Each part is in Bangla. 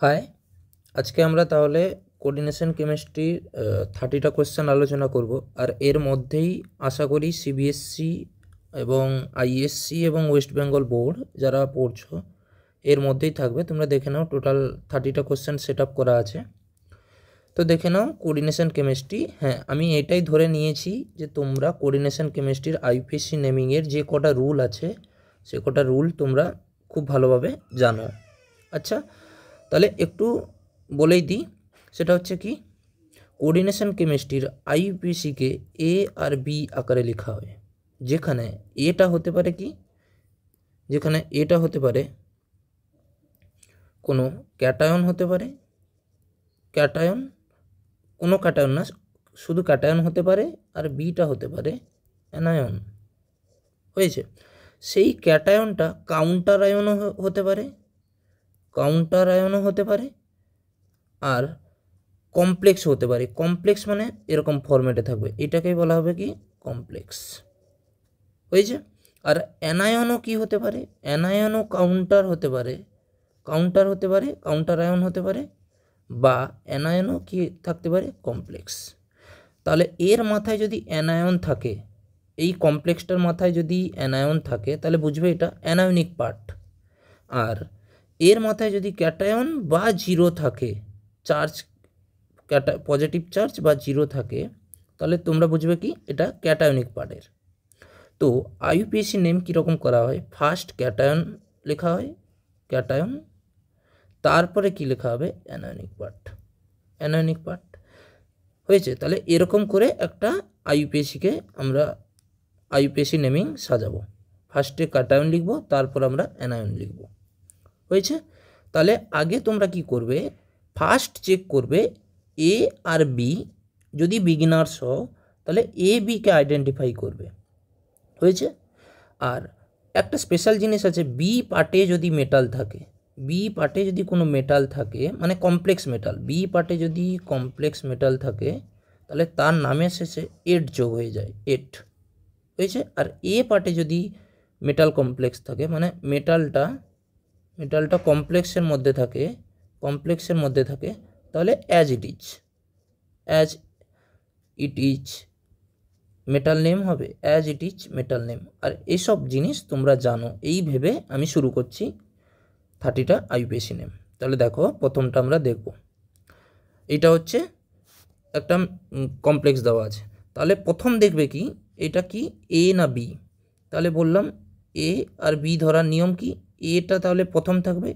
হাই, আজকে আমরা তাহলে কোঅর্ডিনেশন কেমিস্ট্রির 30টা কোয়েশ্চেন আলোচনা করব। আর এর মধ্যেই আশা করি সিবিএসসি এবং আইএসসি এবং ওয়েস্ট বেঙ্গল বোর্ড যারা পড়ছো এর মধ্যেই থাকবে। তোমরা দেখে নাও, টোটাল 30টা কোয়েশ্চেন সেট আপ করা আছে। তো দেখে নাও কোঅর্ডিনেশন কেমিস্ট্রি। হ্যাঁ, আমি এটাই ধরে নিয়েছি যে তোমরা কোঅর্ডিনেশন কেমিস্ট্রির আইপিএসসি নেমিংয়ের যে কটা রুল আছে সে কটা রুল তোমরা খুব ভালোভাবে জানো। আচ্ছা, তাহলে একটু বলেই দিই, সেটা হচ্ছে কি, কোঅর্ডিনেশন কেমিস্ট্রির আইইউপিএসিকে এ আর বি আকারে লেখা হয়। যেখানে এটা হতে পারে কি, যেখানে এটা হতে পারে কোনো ক্যাটায়ন হতে পারে, ক্যাটায়ন, কোনো ক্যাটায়ন না, শুধু ক্যাটায়ন হতে পারে, আর বিটা হতে পারে অ্যানায়ন। হয়েছে? সেই ক্যাটায়নটা কাউন্টার আয়নও হতে পারে, কাউন্টার আয়নও হতে পারে, আর কমপ্লেক্স হতে পারে। কমপ্লেক্স মানে এরকম ফরম্যাটে থাকবে, এটাকেই বলা হবে কি, কমপ্লেক্স। হয়েছে? আর অ্যানায়নও কি হতে পারে, অ্যানায়নও কাউন্টার হতে পারে, কাউন্টার হতে পারে, কাউন্টার আয়ন হতে পারে, বা অ্যানায়নও কি থাকতে পারে, কমপ্লেক্স। তাহলে এর মাথায় যদি অ্যানায়ন থাকে, এই কমপ্লেক্সটার মাথায় যদি অ্যানায়ন থাকে, তাহলে বুঝবে এটা অ্যানায়নিক পার্ট। আর এর মাথায় যদি ক্যাটায়ন বা জিরো থাকে, চার্জ পজিটিভ চার্জ বা জিরো থাকে, তাহলে তোমরা বুঝবে কি এটা ক্যাটায়নিক পার্টের। তো আইইউপিএসি নেম কীরকম করা হয়, ফার্স্ট ক্যাটায়ন লেখা হয়, ক্যাটায়ন, তারপরে কি লেখা হবে, অ্যানায়নিক পার্ট, অ্যানায়নিক পার্ট। হয়েছে? তাহলে এরকম করে একটা আইইউপিএসিকে আমরা আইইউপিএসি নেমিং সাজাবো। ফার্স্টে ক্যাটায়ন লিখব, তারপর আমরা অ্যানায়ন লিখব। হয়েছে? তাহলে আগে তোমরা কি করবে, ফার্স্ট চেক করবে এ আর বি। যদি বিগিনার্স হও তাহলে এ বিকে আইডেন্টিফাই করবে। হয়েছে? আর একটা স্পেশাল জিনিস আছে, বি পার্টে যদি মেটাল থাকে, বি পার্টে যদি কোনো মেটাল থাকে, মানে কমপ্লেক্স মেটাল, বি পার্টে যদি কমপ্লেক্স মেটাল থাকে, তাহলে তার নামের শেষে এট যোগ হয়ে যায়, এট। হয়েছে? আর এ পার্টে যদি মেটাল কমপ্লেক্স থাকে, মানে মেটালটা কমপ্লেক্সের মধ্যে থাকে, কমপ্লেক্সের মধ্যে থাকে, তাহলে as it is, as it is metal name হবে, as it is metal name. আর এইসব জিনিস তোমরা জানো, এই ভেবে আমি শুরু করছি 30টা আইইউপিএসি নেম। তাহলে দেখো, প্রথমটা আমরা দেখব। এটা হচ্ছে একটা কমপ্লেক্স দেওয়া আছে, তাহলে প্রথম দেখবে কি, এটা কি এ না বি। তাহলে বললাম এ আর বি ধরার নিয়ম কি, এটা তাহলে প্রথম থাকবে।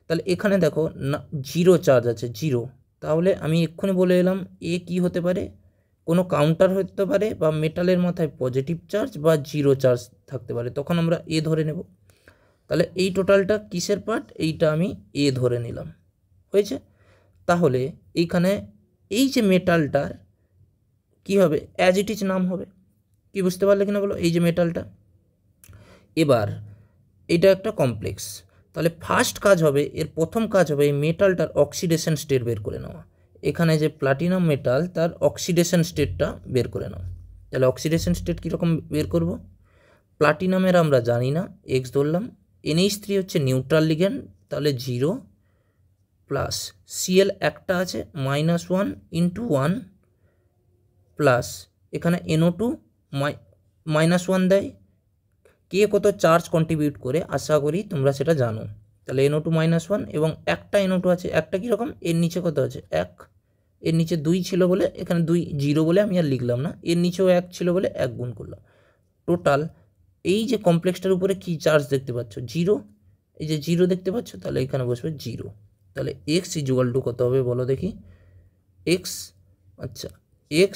তাহলে এখানে দেখো না, জিরো চার্জ আছে, জিরো। তাহলে আমি এক্ষুনি বলে এলাম এ কি হতে পারে, কোনো কাউন্টার হতে পারে, বা মেটালের মাথায় পজিটিভ চার্জ বা জিরো চার্জ থাকতে পারে, তখন আমরা এ ধরে নেব। তাহলে এই টোটালটা কিসের পার্ট, এইটা আমি এ ধরে নিলাম। হয়েছে? তাহলে এইখানে এই যে মেটালটার কি হবে, অ্যাজ ইট ইজ নাম হবে। কি বুঝতে পারলে কিনা বলো, এই যে মেটালটা। এবার এটা একটা কমপ্লেক্স, তাহলে ফার্স্ট কাজ হবে, এর প্রথম কাজ হবে এই মেটালটার অক্সিডেশন স্টেট বের করে নেওয়া। এখানে যে প্লাটিনাম মেটাল, তার অক্সিডেশন স্টেটটা বের করে নাও। তাহলে অক্সিডেশন স্টেট কীরকম বের করব, প্লাটিনামের আমরা জানি না, এক্স ধরলাম, NH3 হচ্ছে নিউট্রাল লিগ্যান্ড, তাহলে 0 প্লাস Cl একটা আছে -1 × 1 প্লাস এখানে NO2 -1 দেয়। কে কত চার্জ কন্ট্রিবিউট করে আশা করি তোমরা সেটা জানো। তাহলে NO2 -1 এবং একটা NO2 আছে, একটা কীরকম, এর নিচে কত আছে, 1, এর নিচে 2 ছিল বলে এখানে 2, 0 বলে আমি আর লিখলাম না, এর নিচেও 1 ছিল বলে 1 গুণ করলাম। টোটাল এই যে কমপ্লেক্সটার উপরে কি চার্জ দেখতে পাচ্ছ, 0, এই যে 0 দেখতে পাচ্ছ, তাহলে এখানে বসবে 0। তাহলে x = কত হবে বলো দেখি, x, আচ্ছা x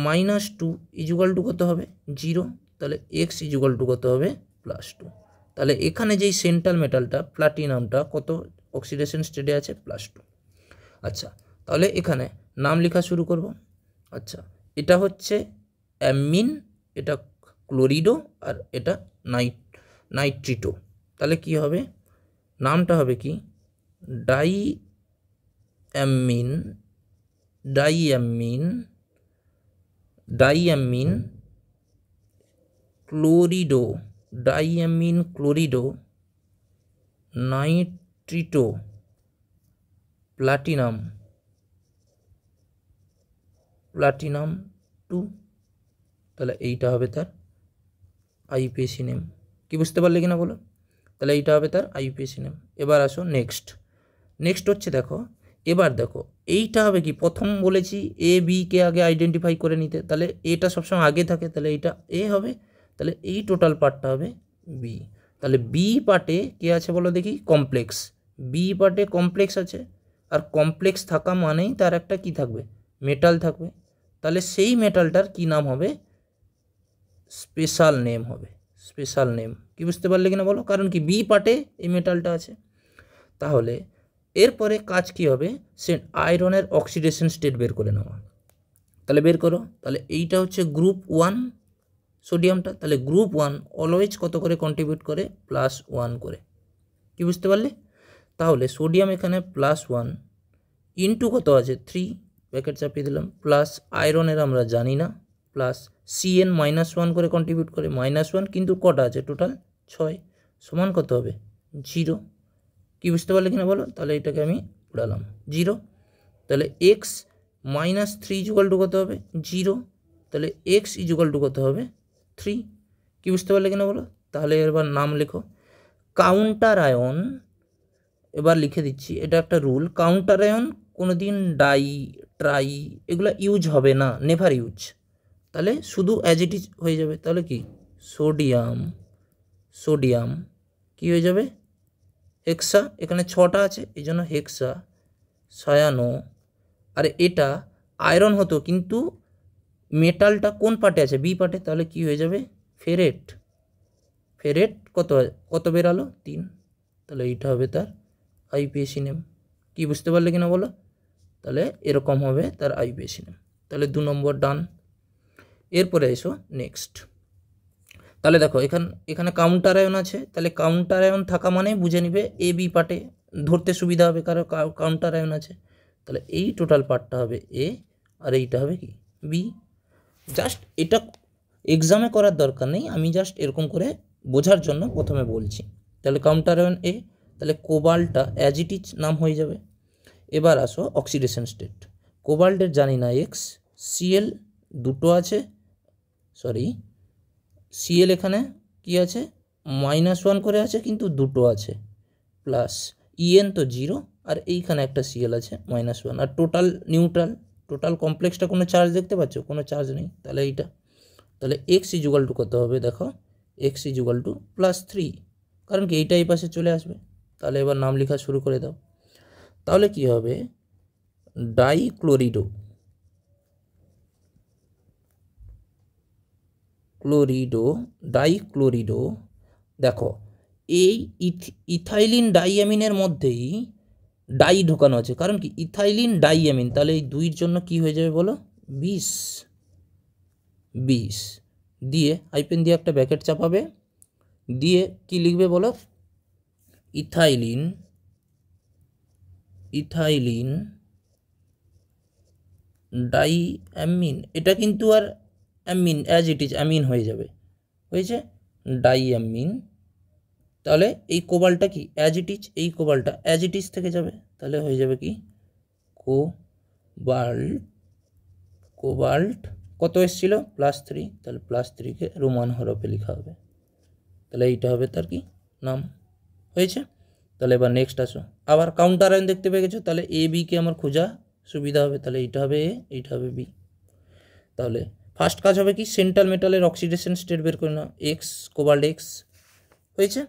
-2 = কত হবে, 0। তাহলে x = কত হবে, +2। তাহলে এখানে যেই সেন্ট্রাল মেটালটা প্লাটিনামটা কত অক্সিডেশন স্টেটে আছে, +2। আচ্ছা, তাহলে এখানে নাম লেখা শুরু করব। আচ্ছা, এটা হচ্ছে অ্যামিন, এটা ক্লোরিডো, আর এটা নাইট্রিটো। তাহলে কি হবে, নামটা হবে কি, ডাইঅ্যামিন, ডাইঅ্যামিন ক্লোরিডো, ডাইঅ্যামিন ক্লোরিডো নাইট্রিটো প্লাটিনাম 2, তাহলে এইটা হবে তার আইপিএসি নেম। কি বুঝতে পারলে কিনা বলো? তাহলে এইটা হবে তার আইপিএসি নেম। এবার আসো নেক্সট হচ্ছে দেখো, এবার দেখো এইটা হবে কি, প্রথম বলেছি এ বি কে আগে আইডেন্টিফাই করে নিতে, তাহলে এটা সবসময় আগে থাকে, তাহলে এইটা এ হবে, তাহলে এই টোটাল পার্টটা হবে বি। তাহলে বি পার্টে কে আছে বলো দেখি? কমপ্লেক্স। বি পার্টে কমপ্লেক্স আছে, আর কমপ্লেক্স থাকা মানেই তার একটা কি থাকবে? মেটাল থাকবে। তাহলে সেই মেটালটার কি নাম হবে? স্পেশাল নেম হবে, স্পেশাল নেম। কি বুঝতে পারলে কিনা বলো? কারণ কি বি পার্টে এই মেটালটা আছে। তাহলে এরপরে কাজ কি হবে? সে আয়রনের অক্সিডেশন স্টেট বের করে নেওয়া। তাহলে বের করো। তাহলে এইটা হচ্ছে গ্রুপ 1 সোডিয়ামটা, তাহলে গ্রুপ 1 অলওয়েজ কত করে কন্ট্রিবিউট করে? +1 করে। কি বুঝতে পারলে? তাহলে সোডিয়াম এখানে +1 ইন্টু কত আছে? 3, ব্র্যাকেট চাপিয়ে দিলাম, প্লাস আয়রনের আমরা জানি না, প্লাস CN -1 করে কন্ট্রিবিউট করে, -1 কিন্তু কটা আছে? টোটাল 6, সমান কত হবে? 0। কি বুঝতে পারলে কিনা বলো? তাহলে এটাকে আমি উড়ালাম 0। তাহলে x -3 = কত হবে? 0। তাহলে x = কত হবে? 3। কি বুঝতে পারলে কিনা বলো? তাহলে এবার নাম লেখো। কাউন্টার আয়ন, এবার লিখে দিচ্ছি, এটা একটা রুল, কাউন্টার আয়ন কোনো দিন ডাই ট্রাই এগুলো ইউজ হবে না, নেভার ইউজ। তাহলে শুধু অ্যাজ ইট ইজ হয়ে যাবে। তাহলে কি সোডিয়াম কি হয়ে যাবে? হেক্সা, এখানে 6টা আছে এই জন্য হেক্সা সায়ানো। আর এটা আয়রন হতো কিন্তু মেটালটা কোন পার্টে আছে? বি পার্টে, তাহলে কি হয়ে যাবে? ফেরেট কত বেরালো? 3। তাহলে এইটা হবে তার আইপিএসি নেম। কি বুঝতে পারলে কিনা বলো? তাহলে এরকম হবে তার আইপিএসি নেম। তাহলে 2 নম্বর ডান। এরপরে এসো নেক্সট। তাহলে দেখো এখানে কাউন্টার আয়ন আছে, তাহলে কাউন্টার আয়ন থাকা মানে বুঝে নিবে এ বি পার্টে ধরতে সুবিধা হবে, কারণ কাউন্টার আয়ন আছে। তাহলে এই টোটাল পার্টটা হবে এ, আর এইটা হবে কি? বি। জাস্ট এটা এক্সামে করার দরকার নেই, আমি জাস্ট এরকম করে বোঝার জন্য প্রথমে বলছি। তাহলে কাউন্টার আয়ন এ, তাহলে কোবাল্টটা অ্যাজ ইট ইজ নাম হয়ে যাবে। এবার আসো অক্সিডেশন স্টেট। কোবাল্টের জানি না এক্স, সিএল দুটো আছে, সরি সিএল এখানে কি আছে? -1 করে আছে কিন্তু দুটো আছে, প্লাস ইএন তো 0, আর এইখানে একটা সিএল আছে -1, আর টোটাল নিউট্রাল। টোটাল কমপ্লেক্সটা কোনো চার্জ দেখতে পাচ্ছ? কোনো চার্জ নেই। তাহলে এইটা, তাহলে x = কত হবে? দেখো x = +3, কারণ কি এইটা এই পাশে চলে আসবে। তাহলে এবার নাম লেখা শুরু করে দাও। তাহলে কি হবে? ডাইক্লোরিডো ডাইক্লোরিডো। দেখো এই ইথাইলিন ডাইঅ্যামিনের মধ্যেই ডাই ঢোকানো আছে, কারণ কি ইথাইলিন ডাইঅ্যামিন, তাহলে এই 2-এর জন্য কি হয়ে যাবে বলো? 20 দিয়ে হাইপেন দিয়ে একটা ব্র্যাকেট চাপাবে, দিয়ে কি লিখবে বলো? ইথাইলিন ডাইঅ্যামিন, এটা কিন্তু আর amine as it is amine হয়ে যাবে, হয়েছে ডাইঅ্যামিন। তাহলে এই কোবাল্টটা কি? অ্যাজ ইট ইজ, এই কোবাল্টটা অ্যাজ ইট ইজ থেকে যাবে, তাহলে হয়ে যাবে কি? কোবাল্ট কত এসেছিল? +3, তাহলে +3কে রোমান হরফে লেখা হবে। তাহলে এইটা হবে তার কি নাম, হয়েছে। তাহলে এবার নেক্সট আসো, আবার কাউন্টার আয়ন দেখতে পেয়ে গেছো, তাহলে এ বি কে আমার খোঁজা সুবিধা হবে। তাহলে এইটা হবে এ, এইটা হবে বি। তাহলে ফার্স্ট কাজ হবে কি? সেন্ট্রাল মেটালের অক্সিডেশন স্টেট বের করে নাও, এক্স কোবাল্ট এক্স, হয়েছে।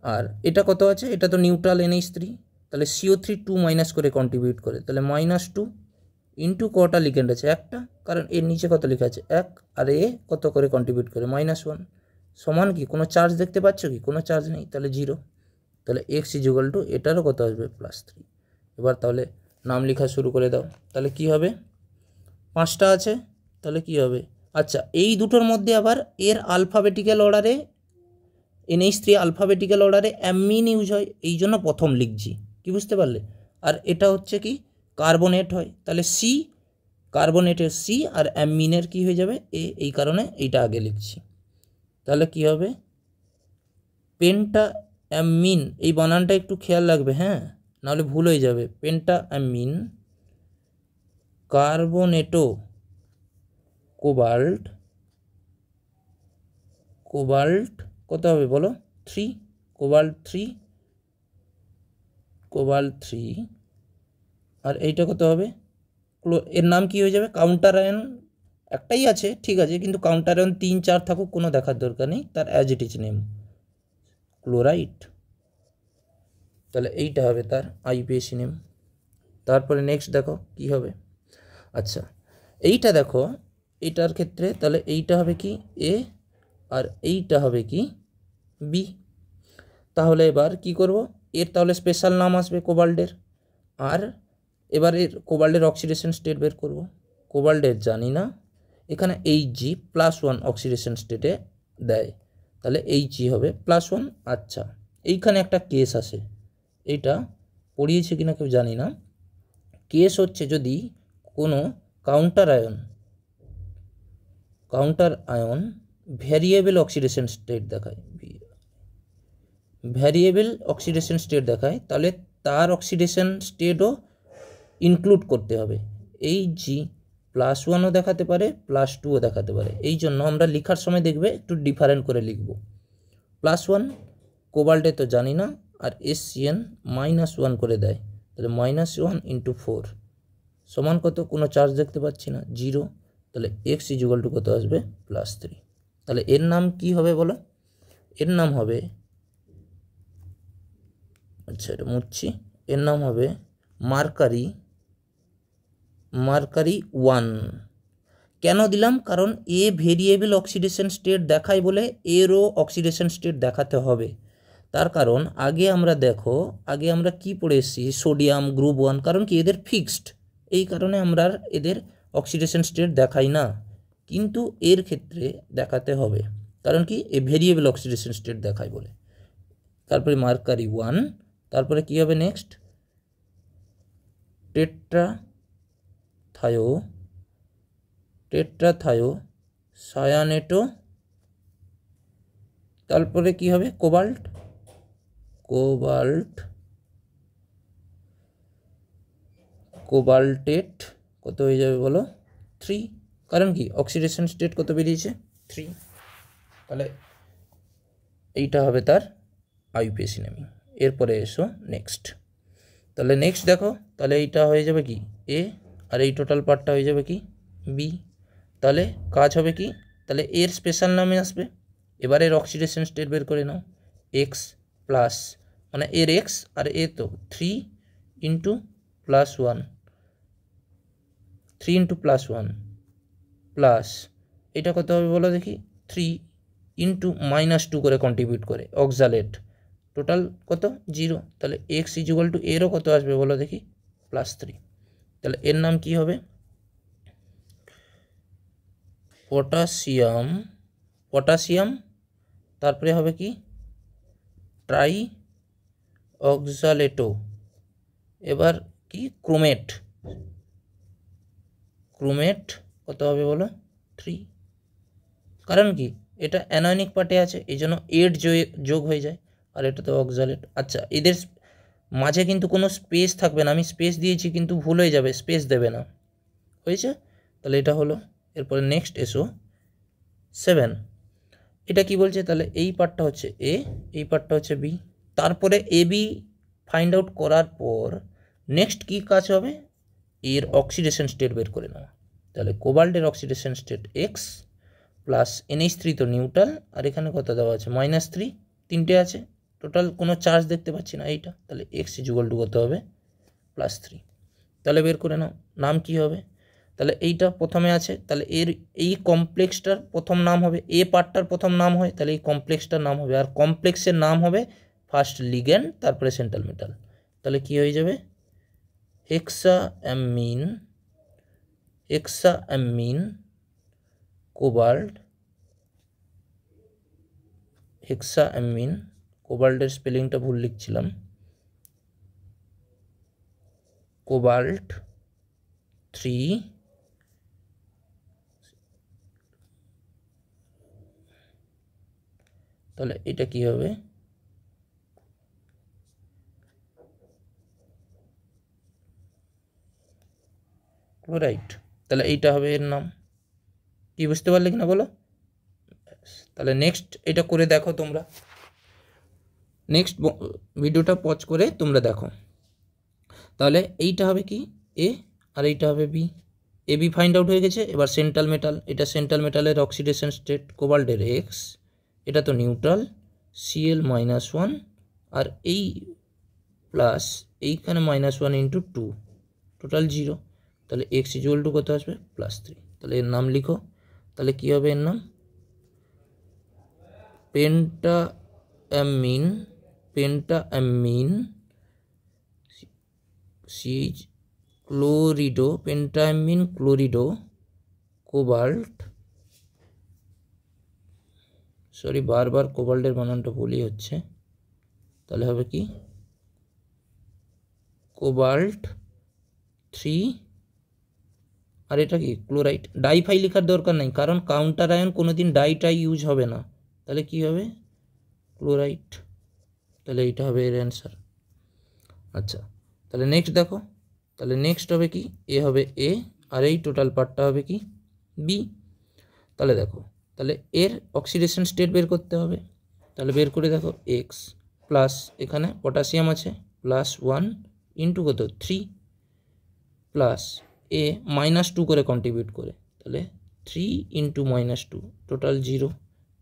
আর এটা কত আছে? এটা তো নিউট্রাল NH3, তাহলে CO3 2- করে কন্ট্রিবিউট করে, তাহলে -2 ইন্টু কটা লিগেন্ড আছে? একটা, কারণ এর নিচে কত লেখা আছে? 1, আর এ কত করে কন্ট্রিবিউট করে? -1, সমান কি কোনো চার্জ দেখতে পাচ্ছ কি? কোনো চার্জ নেই, তাহলে 0। তাহলে x = এটারও কত আসবে? +3। এবার তাহলে নাম লেখা শুরু করে দাও। তাহলে কি হবে? 5টা আছে, তাহলে কি হবে? আচ্ছা, এই দুটোর মধ্যে আবার এর আলফাবেটিক্যাল অর্ডারে NH3 আলফাবেটিক্যাল অর্ডারে অ্যামিন ইউজ হয়, এই জন্য প্রথম লিখছি। কি বুঝতে পারলে? আর এটা হচ্ছে কি? কার্বনেট হয়, তাহলে সি, কার্বনেটের সি, আর অ্যামিনের কি হয়ে যাবে? এ, এই কারণে এইটা আগে লিখছি। তাহলে কি হবে? পেন্টা অ্যামিন, এই বানানটা একটু খেয়াল রাখবে, হ্যাঁ, নাহলে ভুল হয়ে যাবে। পেন্টাঅ্যামিন কার্বনেটো কোবাল্ট কত হবে বলো? 3, কোবাল্ট 3 আর এইটা কত হবে? এর নাম কি হয়ে যাবে? কাউন্টার আয়ন একটাই আছে, ঠিক আছে, কিন্তু কাউন্টার আয়ন 3, 4 থাকুক কোনো দেখার দরকার নেই, তার as it is name chloride. তাহলে এইটা হবে তার আইপিএসি নেম। তারপরে নেক্সট দেখো কি হবে। আচ্ছা এইটা দেখো, এইটার ক্ষেত্রে তাহলে এইটা হবে কি এ আর এইটা হবে কি বি। তাহলে এবার কি করব, এর তাহলে স্পেশাল নাম আসবে কোবাল্টের। আর এবার এর কোবাল্টের অক্সিডেশন স্টেট বের করব। কোবাল্টের জানি না, এখানে Hg+1 অক্সিডেশন স্টেটে দেয়, তাহলে Hg হবে +1। আচ্ছা এইখানে একটা কেস আসে, এইটা পড়িয়েছে কিনা কেউ জানি না। কেস হচ্ছে যদি কোনো counter ion variable oxidation state দেখায়, তাহলে তার অক্সিডেশন স্টেটও ইনক্লুড করতে হবে। Hg+1ও দেখাতে পারে, +2ও দেখাতে পারে। এই জন্য আমরা লেখার সময় দেখবে একটু ডিফারেন্ট করে লিখব। +1 কোবাল্টে তো জানি না, আর SCN -1 করে দেয়, তাহলে -1 × 4 সমান কত? কোনো চার্জ দেখতে পাচ্ছি না, 0। তাহলে x = কত আসবে? +3। তাহলে এর নাম কি হবে বলো? এর নাম হবে, আচ্ছা এটা মুছছি, এর নাম হবে মার্কারি 1। কেন দিলাম? কারণ এ ভেরিয়েবল অক্সিডেশন স্টেট দেখায় বলে এরও অক্সিডেশন স্টেট দেখাতে হবে। তার কারণ আগে আমরা কি পড়ে এসেছি? সোডিয়াম গ্রুপ 1, কারণ কি এদের ফিক্সড, এই কারণে আমরা এদের অক্সিডেশন স্টেট দেখাই না, কিন্তু এর ক্ষেত্রে দেখাতে হবে, কারণ কি এ ভেরিয়েবল অক্সিডেশন স্টেট দেখায় বলে। তারপরে মার্কারি 1, তারপরে কি হবে নেক্সট? টেট্রাথায়ো সায়ানেটো, তারপরে কি হবে? কোবাল্টেট কত হয়ে যাবে বলো? 3, কারণ কি অক্সিডেশন স্টেট কত বেরিয়েছে? 3। তাহলে এইটা হবে তার আইপিএসি নেম। এরপরে এসো নেক্সট। তাহলে নেক্সট দেখো, তাহলে এইটা হয়ে যাবে কি এ, আর এই টোটাল পার্টটা হয়ে যাবে কি বি। তাহলে কাজ হবে কি? তাহলে এর স্পেশাল নামে আসবে। এবার এর অক্সিডেশন স্টেট বের করে নাও। এক্স প্লাস, মানে এর এক্স আর এ তো 3 × +1, 3 × +1 প্লাস এটা কত হবে বলো দেখি? 3 × -2 করে কন্ট্রিবিউট করে অক্সালেট, টোটাল কত? 0। তাহলে x = এরও কত আসবে বলো দেখি? +3। তাহলে এর নাম কি হবে? পটাশিয়াম, তারপরে হবে কি ট্রাই অক্সালেটো। এবার কি ক্রোমেট কত হবে বলো? 3। কারণ কি এটা অ্যানায়নিক পার্টে আছে, এই জন্য 8 যোগ হয়ে যায়, আর এটা তো অক্সালেট। আচ্ছা এদের মাঝে কিন্তু কোনো স্পেস থাকবে না, আমি স্পেস দিয়েছি কিন্তু ভুল হয়ে যাবে, স্পেস দেবে না, হয়েছে? তাহলে এটা হলো। এরপরে নেক্সট এসো 7। এটা কি বলছে? তাহলে এই পার্টটা হচ্ছে এ, এই পার্টটা হচ্ছে বি। তারপরে এ বি ফাইন্ড আউট করার পর নেক্সট কি কাজ হবে? এর অক্সিডেশন স্টেট বের করে নেওয়া। তাহলে কোবাল্টের oxidation state x plus NH3 তো নিউট্রাল, আর এখানে কত দেওয়া আছে? -3, তিনটে আছে, টোটাল কোনো চার্জ দেখতে পাচ্ছি না এইটা। তাহলে x = কত হবে? +3। তাহলে বের করে নাও নাম কি হবে? তাহলে এইটা প্রথমে আছে, তাহলে এর এই কমপ্লেক্সটার প্রথম নাম হবে, এ পার্টটার প্রথম নাম হয়, তাহলে এই কমপ্লেক্সটার নাম হবে, আর কমপ্লেক্সের নাম হবে ফার্স্ট লিগ্যান্ড, তারপরে সেন্ট্রাল মেটাল। তাহলে কি হয়ে যাবে? হেক্সাঅ্যামিন কোবাল্টের স্পেলিংটা ভুল লিখছিলাম, কোবাল্ট 3 তাহলে এটা কি হবে? ক্লোরাইড। তাহলে এইটা হবে এর নাম। কি বুঝতে পারলে কিনা বলো? তাহলে নেক্সট এটা করে দেখো তোমরা, নেক্সট ভিডিওটা পজ করে তোমরা দেখো। তাহলে এইটা হবে কি এ আর এইটা হবে B. A B find out হয়ে গেছে। এবার সেন্ট্রাল মেটাল, এটা সেন্ট্রাল মেটালের অক্সিডেশন স্টেট কোবাল্টের এক্স, এটা তো নিউট্রাল Cl-1 আর এই প্লাস এইখানে -1 × 2 টোটাল 0। তাহলে x = কত আসবে +3। তাহলে এর নাম লিখো। তাহলে কি হবে এর নাম? পেন্টাঅ্যামিন ক্লোরিডো, পেন্টাঅ্যামিন ক্লোরিডো কোবাল্ট, সরি বারবার কোবাল্টের বানানটা ভুলই হচ্ছে। তাহলে হবে কি কোবাল্ট 3 আর এটা কি ক্লোরাইড। ডাইফাই লেখার দরকার নাই, কারণ কাউন্টার আয়ন কোনোদিন ডাইটাই ইউজ হবে না। তাহলে কি হবে ক্লোরাইড। তাহলে এইটা হবে এর অ্যান্সার। আচ্ছা, তাহলে নেক্সট দেখো। তাহলে নেক্সট হবে কি এ হবে এ আর এই টোটাল পার্টটা হবে কি বি। তাহলে দেখো, তাহলে এর অক্সিডেশন স্টেট বের করতে হবে। তাহলে বের করে দেখো এক্স প্লাস এখানে পটাশিয়াম আছে +1 × কত 3 প্লাস এ -2 করে কন্ট্রিবিউট করে, তাহলে 3 × -2 টোটাল 0।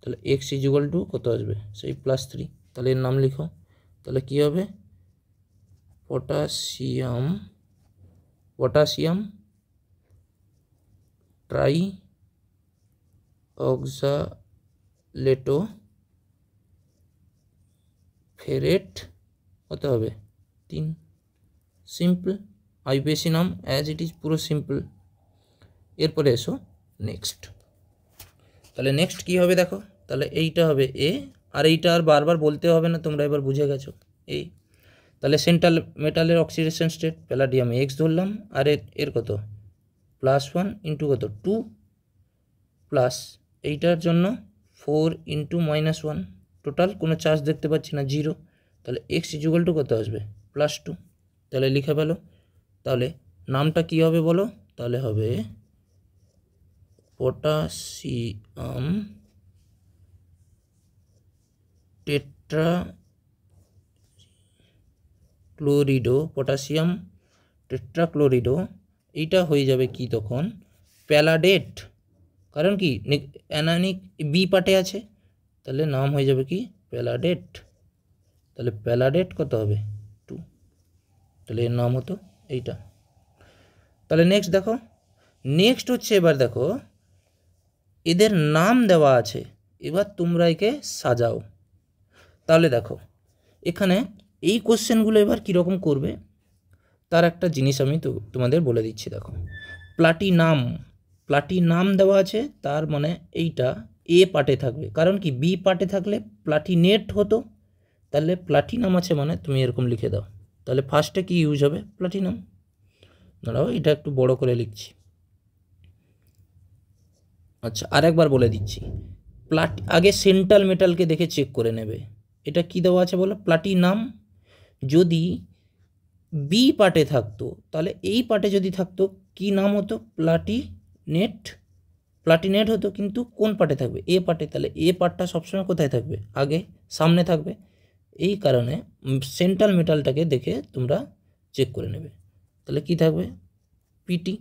তাহলে x = কত আসবে সেই +3। তাহলে এর নাম লিখো। তাহলে কি হবে পটাশিয়াম ট্রাই অক্সালেটো ফেরেট কত হবে 3। সিম্পল আইপিএসি নাম অ্যাজ ইট ইজ, পুরো সিম্পল। এরপরে এসো নেক্সট। তাহলে নেক্সট কি হবে দেখো। তাহলে এইটা হবে এ আর এইটা আর বারবার বলতে হবে না, তোমরা এবার বুঝে গেছো এই। তাহলে সেন্ট্রাল মেটালের অক্সিডেশন স্টেট প্যালাডিয়াম এক্স ধরলাম আর এর কত +1 × কত 2 প্লাস এইটার জন্য 4 × -1 টোটাল কোনো চার্জ দেখতে পাচ্ছি না 0। তাহলে x = কত আসবে +2। তাহলে লিখে ফেলো। তাহলে নামটা কি হবে বলো। তাহলে হবে পটাশিয়াম টেট্রাক্লোরিডো, এইটা হয়ে যাবে কি তখন প্যালাডেট, কারণ কি অ্যানায়নিক বি পার্টে আছে। তাহলে নাম হয়ে যাবে কি প্যালাডেট। তাহলে প্যালাডেট কত হবে 2। তাহলে এর নাম হতো এইটা। তাহলে নেক্সট দেখো। নেক্সট হচ্ছে এবার দেখো এদের নাম দেওয়া আছে, এবার তোমরা একে সাজাও। তাহলে দেখো এখানে এই কোশ্চেনগুলো এবার কীরকম করবে তার একটা জিনিস আমি তোমাদের বলে দিচ্ছি। দেখো প্লাটিনাম দেওয়া আছে, তার মানে এইটা এ পার্টে থাকবে, কারণ কি বি পার্টে থাকলে প্লাটিনেট হতো। তাহলে প্লাটিনাম আছে মানে তুমি এরকম লিখে দাও। তাহলে ফার্স্টে কি ইউজ হবে প্লাটিনাম। দাঁড়াও এটা একটু বড় করে লিখছি। আচ্ছা আরেকবার বলে দিচ্ছি। আগে সেন্ট্রাল মেটালকে দেখে চেক করে নেবে এটা কি দেওয়া আছে বলো প্লাটিনাম। যদি বি পার্টে থাকতো তাহলে এই পার্টে যদি থাকতো কি নাম হতো প্লাটিনেট হতো, কিন্তু কোন পার্টে থাকবে এ পার্টে। তাহলে এ পার্টটা সবসময় কোথায় থাকবে আগে সামনে থাকবে, এই কারণে সেন্ট্রাল মেটালটাকে দেখে তোমরা চেক করে নেবে। তাহলে কি থাকবে পিটি।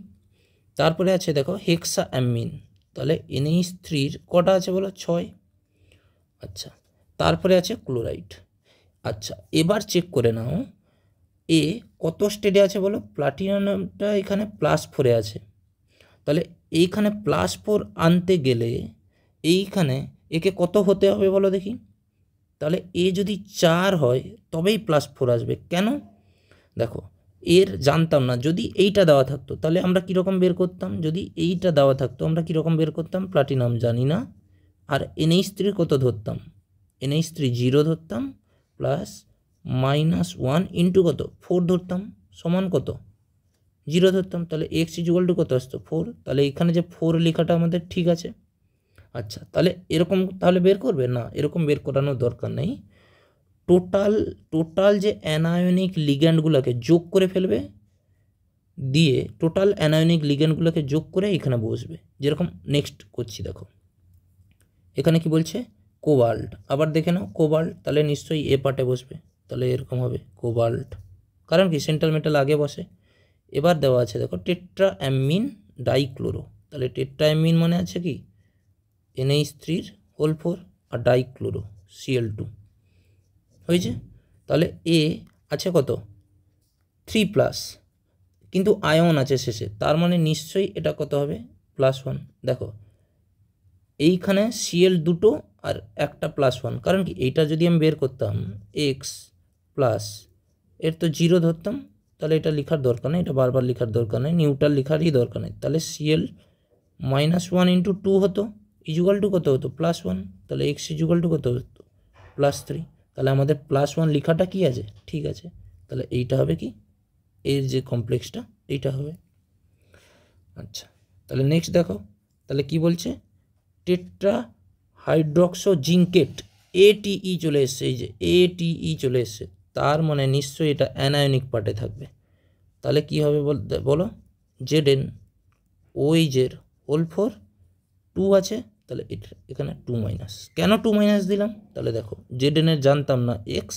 তারপরে আছে দেখো হেক্সাঅ্যামিন, তাহলে NH3 কটা আছে বলো 6। আচ্ছা তারপরে আছে ক্লোরাইড। আচ্ছা এবার চেক করে নাও এ কত স্টেটে আছে বলো। প্লাটিনামটা এখানে +4 আছে, তাহলে এইখানে +4 আনতে গেলে এইখানে একে কত হতে হবে বলো দেখি। তাহলে এ যদি 4 হয় তবেই +4 আসবে। কেন দেখো এর জানতাম না, যদি এইটা দেওয়া থাকতো তাহলে আমরা কীরকম বের করতাম, যদি এইটা দেওয়া থাকতো আমরা কীরকম বের করতাম প্লাটিনাম জানি না, আর NH3 কত ধরতাম NH3 0 ধরতাম প্লাস -1 × কত 4 ধরতাম সমান কত 0 ধরতাম। তাহলে x = কত আসতো 4। তাহলে এখানে যে 4 লেখাটা আমাদের ঠিক আছে। আচ্ছা তাহলে এরকম তাহলে বের করবে না, এরকম বের করানোর দরকার নেই। টোটাল যে অ্যানায়নিক লিগ্যান্ডগুলোকে যোগ করে ফেলবে, দিয়ে টোটাল অ্যানায়নিক লিগ্যান্ডগুলোকে যোগ করে এখানে বসবে। যেরকম নেক্সট করছি দেখো, এখানে কি বলছে কোবাল্ট, আবার দেখে নাও কোবাল্ট, তাহলে নিশ্চয়ই এ পার্টে বসবে, তাহলে এরকম হবে কোবাল্ট, কারণ কি সেন্ট্রাল মেটাল আগে বসে। এবার দেওয়া আছে দেখো টেট্রা অ্যামিন ডাইক্লোরো, তাহলে টেট্রা অ্যামিন মানে আছে কি NH3 আর ডাইক্লোরো Cl2 হয়েছে। তাহলে এ আছে কত 3+, কিন্তু আয়ন আছে শেষে, তার মানে নিশ্চয়ই এটা কত হবে +1। দেখো এইখানে Cl দুটো আর একটা +1, কারণ কি এইটা যদি আমি বের করতাম x প্লাস এর তো 0 ধরতাম, তাহলে এটা লেখার দরকার নেই, এটা বারবার লেখার দরকার নেই, নিউট্রাল লেখারই দরকার নেই। তাহলে Cl -1 × 2 হতো ইজুগাল টু কত হতো +1, তাহলে x ইজুগাল টু কত হতো +3, তাহলে আমাদের +1 লেখাটা কি আছে ঠিক আছে। তাহলে এইটা হবে কি এর যে কমপ্লেক্সটা এইটা হবে। আচ্ছা তাহলে নেক্সট দেখো, তাহলে কি বলছে টেট্রা হাইড্রক্সো জিঙ্কেট ATE চলে এসছে, এই যে ATE চলে এসছে, তার মানে নিশ্চয়ই এটা অ্যানায়নিক পার্টে থাকবে। তাহলে কি হবে বলো Zn OH হোল 4 2 আছে, তাহলে এখানে 2-, কেন 2- দিলাম, তাহলে দেখো Zn এর জানতাম না x,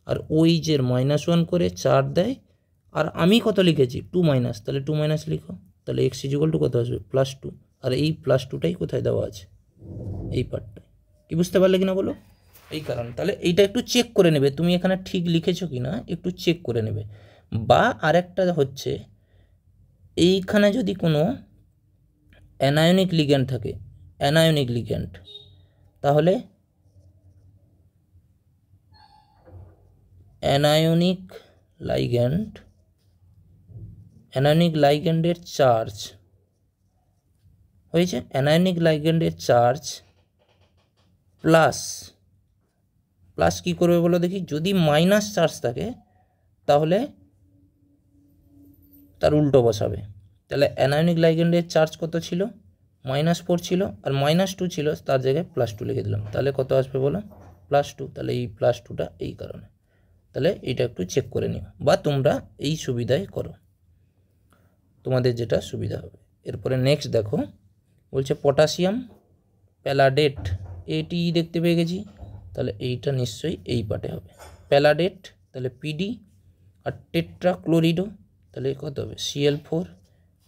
আর OH এর -1 করে 4 দেয়, আর আমি কত লিখেছি 2-, তাহলে 2- লিখো, তাহলে x ইকুয়াল টু কত আসবে +2, আর এই +2টাই কোথায় দেওয়া আছে এই পার্টটায়। কি বুঝতে পারলে কিনা বলো, এই কারণ। তাহলে এইটা একটু চেক করে নেবে তুমি এখানে ঠিক লিখেছো কি না, একটু চেক করে নেবে। বা আরেকটা হচ্ছে এইখানে যদি কোনো অ্যানায়নিক লিগ্যান্ড থাকে, অ্যানায়নিক লিগ্যান্ড, তাহলে অ্যানায়নিক লাইগ্যান্ডের চার্জ হয়েছে, অ্যানায়নিক লাইগ্যান্ডের চার্জ প্লাস কি করবে বলো দেখি, যদি মাইনাস চার্জ থাকে তাহলে তার উল্টো বসাবে। তাহলে অ্যানায়নিক লাইগ্যান্ডের চার্জ কত ছিল -4 ছিল, আর -2 ছিল, তার জায়গায় +2 লিখে দিলাম, তাহলে কত আসবে বলো +2, তাহলে এই +2টা এই কারণে। তাহলে এটা একটু চেক করে নিও, বা তোমরা এই সুবিধায় করো, তোমাদের যেটা সুবিধা হবে। এরপরে নেক্সট দেখো বলছে পটাশিয়াম প্যালাডেট ATE দেখতে পেয়ে গেছি, তাহলে এইটা নিশ্চয়ই এই পার্টে হবে প্যালাডেট, তাহলে PD, আর টেট্রাক্লোরিডো তাহলে কত হবে Cl4,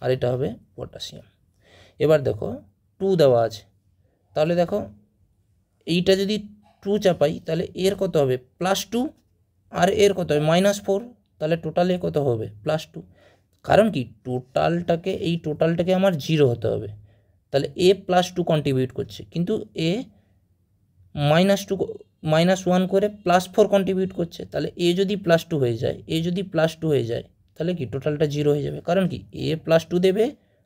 আর এটা হবে পটাশিয়াম। এবার দেখো 2 দেওয়া আছে, তাহলে দেখো এইটা যদি 2 চাপাই তাহলে এর কত হবে +2, আর এর কত হবে -4, তাহলে টোটালে কত হবে +2, কারণ কি এই টোটালটাকে আমার 0 হতে হবে, তাহলে এ +2 কন্ট্রিবিউট করছে, কিন্তু এ -1 করে +4 কন্ট্রিবিউট করছে, তাহলে এ যদি +2 হয়ে যায়, তাহলে কি টোটালটা 0 হয়ে যাবে, কারণ কি এ +2 দেবে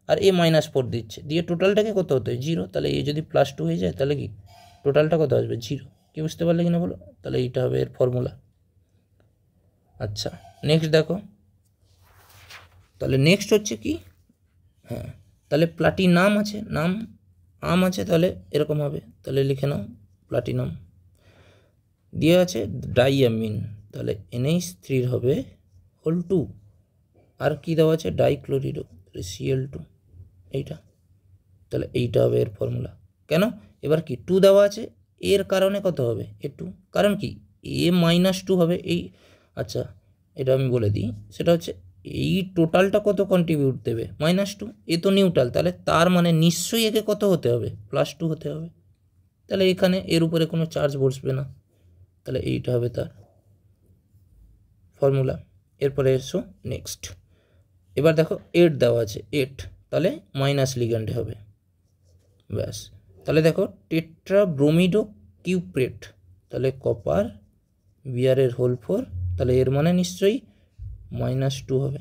আর এ -4 দিচ্ছে, দিয়ে টোটালটাকে কত হতে হয় 0, তাহলে এ যদি +2 হয়ে যায় তাহলে কি টোটালটা কত আসবে 0। কি বুঝতে পারলে কিনা বলো, তাহলে এইটা হবে এর ফর্মুলা। আচ্ছা নেক্সট দেখো, তাহলে নেক্সট হচ্ছে কি, হ্যাঁ তাহলে প্লাটিনাম আছে, আম আছে, তাহলে এরকম হবে, তাহলে লিখে নাও প্লাটিনাম। দিয়ে আছে ডাইঅ্যামিন, তাহলে NH3 হবে হোল 2, আর কি দেওয়া আছে ডাইক্লোরিডো, তাহলে Cl2 এইটা, তাহলে এইটা হবে এর ফর্মুলা। কেন এবার কি 2 দেওয়া আছে, এর কারণে কত হবে A2, কারণ কি A -2 হবে এই। আচ্ছা এটা আমি বলে দিই, সেটা হচ্ছে এই টোটালটা কত কন্ট্রিবিউট দেবে -2, এ তো নিউট্রাল, তাহলে তার মানে নিশ্চয়ই একে কত হতে হবে +2 হতে হবে, তাহলে এখানে এর উপরে কোনো চার্জ বসবে না, তাহলে এইটা হবে তার ফর্মুলা। এরপরে এসো নেক্সট, এবার দেখো 8 দেওয়া আছে, 8 তাহলে মাইনাস লিগ্যান্ডে হবে, ব্যাস। তাহলে দেখো টেট্রা ব্রোমিডো কিউপ্রেট, তাহলে কপার বিয়ারের হোল 4, তাহলে এর মানে নিশ্চয়ই -2 হবে,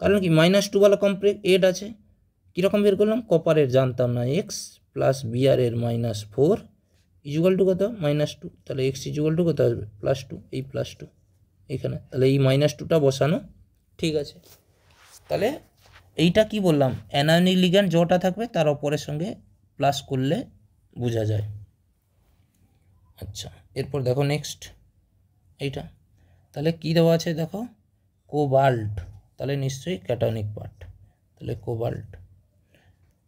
কারণ কি -2 वाला কমপ্লেক্স 8 আছে, কীরকম বের করলাম কপারের জানতাম না x প্লাস বিয়ারের -4 ইজুগাল টু কত -2, তাহলে x ইজুগাল টু কত আসবে +2, এই +2 এখানে, তাহলে এই -2টা বসানো ঠিক আছে। তাহলে এইটা কি বললাম অ্যানায়নিক লিগ্যান্ড যটা থাকবে তার অপরের সঙ্গে প্লাস করলে বোঝা যায়। আচ্ছা এরপর দেখো নেক্সট এইটা, তাহলে কি দেওয়া আছে দেখো কোবাল্ট, তাহলে নিশ্চয়ই ক্যাটায়নিক পার্ট, তাহলে কোবাল্ট।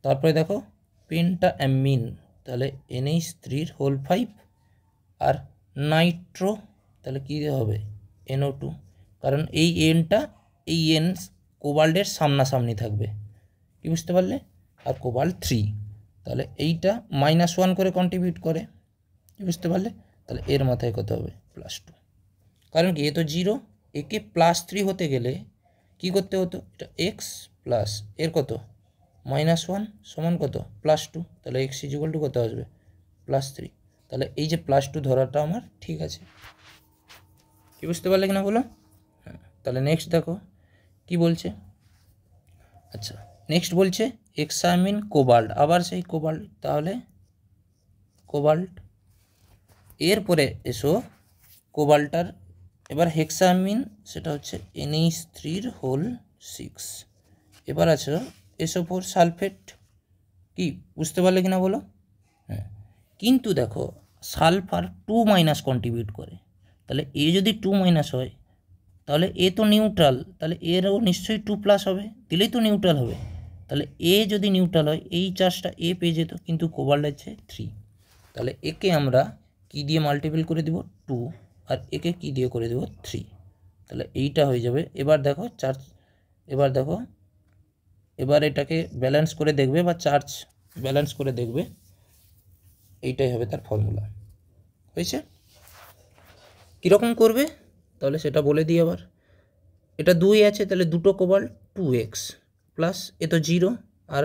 তারপরে দেখো পেন্টাঅ্যামিন, তাহলে NH3 আর নাইট্রো, তাহলে কী হবে NO2, কারণ এই এনটা এই এন কোবাল্টের সামনাসামনি থাকবে, কি বুঝতে পারলে? আর কোবাল্ট 3, তাহলে এইটা -1 করে কন্ট্রিবিউট করে, কি বুঝতে পারলে? তাহলে এর মাথায় কত হবে +2, কারণ কি এ তো 0, একে +3 হতে গেলে কি করতে হতো, এটা x প্লাস এর কত -1 সমান কত +2, তাহলে x = কত আসবে +3, তাহলে এই যে +2 ধরাটা আমার ঠিক আছে, কি বুঝতে পারলে কিনা বলো? হ্যাঁ, তাহলে নেক্সট দেখো কি বলছে। আচ্ছা নেক্সট বলছে হেক্সামিন কোবাল্ট, আবার সেই কোবাল্ট, তাহলে কোবাল্ট। এরপরে এসো কোবাল্টার, এবার হেক্সামিন সেটা হচ্ছে NH3 এবার আছে SO4 সালফেট, কি বুঝতে পারলে কিনা বলো? হ্যাঁ, কিন্তু দেখো সালফার 2- কন্ট্রিবিউট করে, তাহলে এ যদি 2- হয় তাহলে এ তো নিউট্রাল, তাহলে এরও নিশ্চয়ই 2+ হবে, দিলেই তো নিউট্রাল হবে, তাহলে এ যদি নিউট্রাল হয় এই চার্জটা এ পেয়ে যেত, কিন্তু কোবাল্ট আছে 3, তাহলে একে আমরা কি দিয়ে মাল্টিপল করে দেব 2, আর একে কি দিয়ে করে দেব 3, তাহলে এইটা হয়ে যাবে। এবার দেখো চার্জ, এবার দেখো এবার এটাকে ব্যালেন্স করে দেখবে বা চার্জ ব্যালেন্স করে দেখবে, এইটাই হবে তার ফর্মুলা। হয়েছে? কীরকম করবে তাহলে সেটা বলে দিই আবার। এটা 2 আছে, তাহলে দুটো কোবাল্ট 2x প্লাস এ তো 0, আর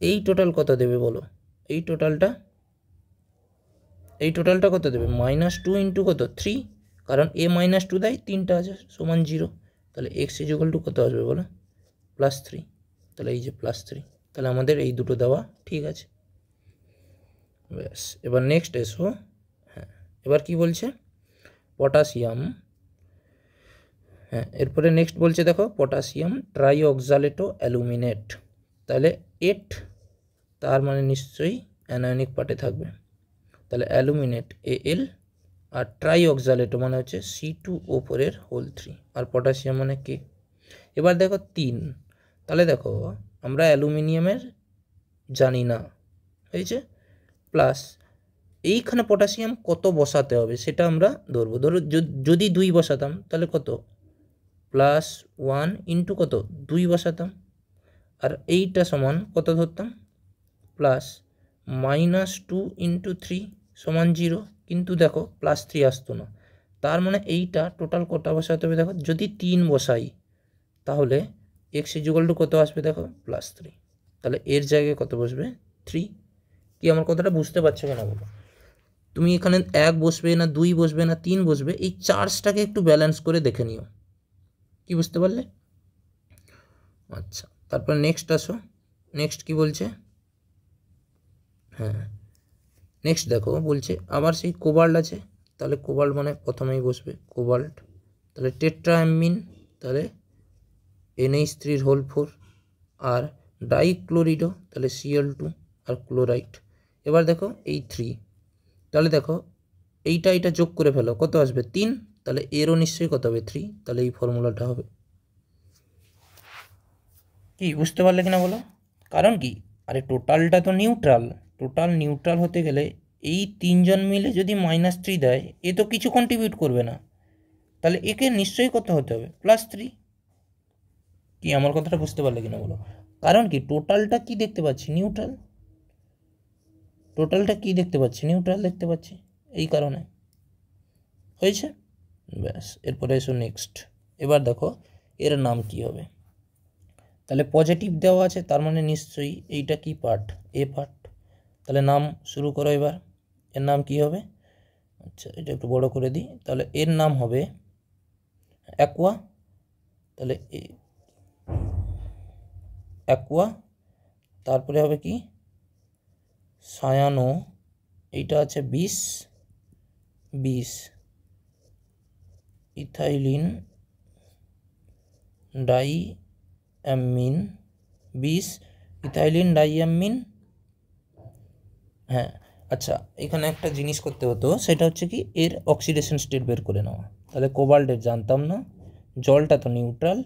এই টোটাল কত দেবে বলো? এই টোটালটা কত দেবে -2 ইন্টু কত 3, কারণ এ -2 দেয় 3টা আছে সমান 0, তাহলে x = কত আসবে বলো +3, তাহলে এই যে +3, তাহলে আমাদের এই দুটো দেওয়া ঠিক আছে। ব্যাস, এবার নেক্সট এসো। হ্যাঁ, এবার কি বলছে পটাশিয়াম, হ্যাঁ এরপরে নেক্সট বলছে দেখো পটাশিয়াম ট্রাইঅক্সালেটো অ্যালুমিনেট, তাহলে 8, তার মানে নিশ্চয়ই অ্যানায়নিক পার্টে থাকবে, তাহলে অ্যালুমিনেট Al, আর ট্রাইঅক্সালেটো মানে হচ্ছে C2O4 আর পটাশিয়াম মানে K। এবার দেখো 3, তাহলে দেখো আমরা অ্যালুমিনিয়ামের জানি না, হয়েছে, প্লাস এইখানে পটাশিয়াম কত বসাতে হবে সেটা আমরা ধরবো, ধরো যদি 2 বসাতাম তাহলে কত +1 ইন্টু কত 2 বসাতাম, আর এইটা সমান কত ধরতাম -2 ইন্টু 3 সমান 0, কিন্তু দেখো +3 আসতো না, তার মানে এইটা টোটাল কটা বসাতে হবে দেখো, যদি 3 বসাই তাহলে x = কত আসবে দেখো +3, তাহলে এর জায়গায় কত বসবে 3, কি আমার কথাটা বুঝতে পারছো কিনা বলো? তুমি এখানে 1 বসবে না 2 বসবে না 3 বসবে, এই চার্জটাকে একটু ব্যালেন্স করে দেখে নিও, কি বুঝতে পারলে? আচ্ছা তারপর নেক্সট আসো, নেক্সট কি বলছে? হ্যাঁ নেক্সট দেখো বলছে আবার সেই কোবাল্ট আছে, তাহলে কোবাল্ট মানে প্রথমেই বসবে কোবাল্ট, তাহলে টেট্রাঅ্যামিন, তাহলে NH3 আর ডাইক্লোরিডো, তাহলে Cl2 আর ক্লোরাইড। এবার দেখো এই 3, তাহলে দেখো এইটা যোগ করে ফেলো কত আসবে 3, তাহলে এরও নিশ্চয়ই কত হবে 3, তাহলে এই ফর্মুলাটা হবে, কি বুঝতে পারলে কিনা বলো? কারণ কি আরে টোটালটা তো নিউট্রাল, টোটাল নিউট্রাল হতে গেলে এই 3 জন মিলে যদি -3 দেয় এ তো কিছু কন্ট্রিবিউট করবে না, তাহলে একে নিশ্চয়ই কত হতে হবে +3, কি আমার কথাটা বুঝতে পারলে কিনা বলো? কারণ কি টোটালটা কি দেখতে পাচ্ছি নিউট্রাল, টোটালটা কি দেখতে পাচ্ছি নিউট্রাল দেখতে পাচ্ছি, এই কারণে। হয়েছে? ব্যাস, এরপরে এসো নেক্সট। এবার দেখো এর নাম কি হবে, তাহলে পজিটিভ দেওয়া আছে তার মানে নিশ্চয়ই এইটা কি পার্ট এ পার্ট, তাহলে নাম শুরু করো। এবার এর নাম কি হবে? আচ্ছা এটা একটু বড় করে দিই, তাহলে এর নাম হবে অ্যাকোয়া, তাহলে অ্যাকোয়া, তারপরে হবে কি সায়ানো, এইটা আছে 20 ইথাইলিন ডাইঅ্যামিন, 20 ইথাইলিন ডাইঅ্যামিন। হ্যাঁ আচ্ছা, এখানে একটা জিনিস করতে হতো, সেটা হচ্ছে কি এর অক্সিডেশন স্টেট বের করে নেওয়া, তাহলে কোবাল্টের জানতাম না, জলটা তো নিউট্রাল,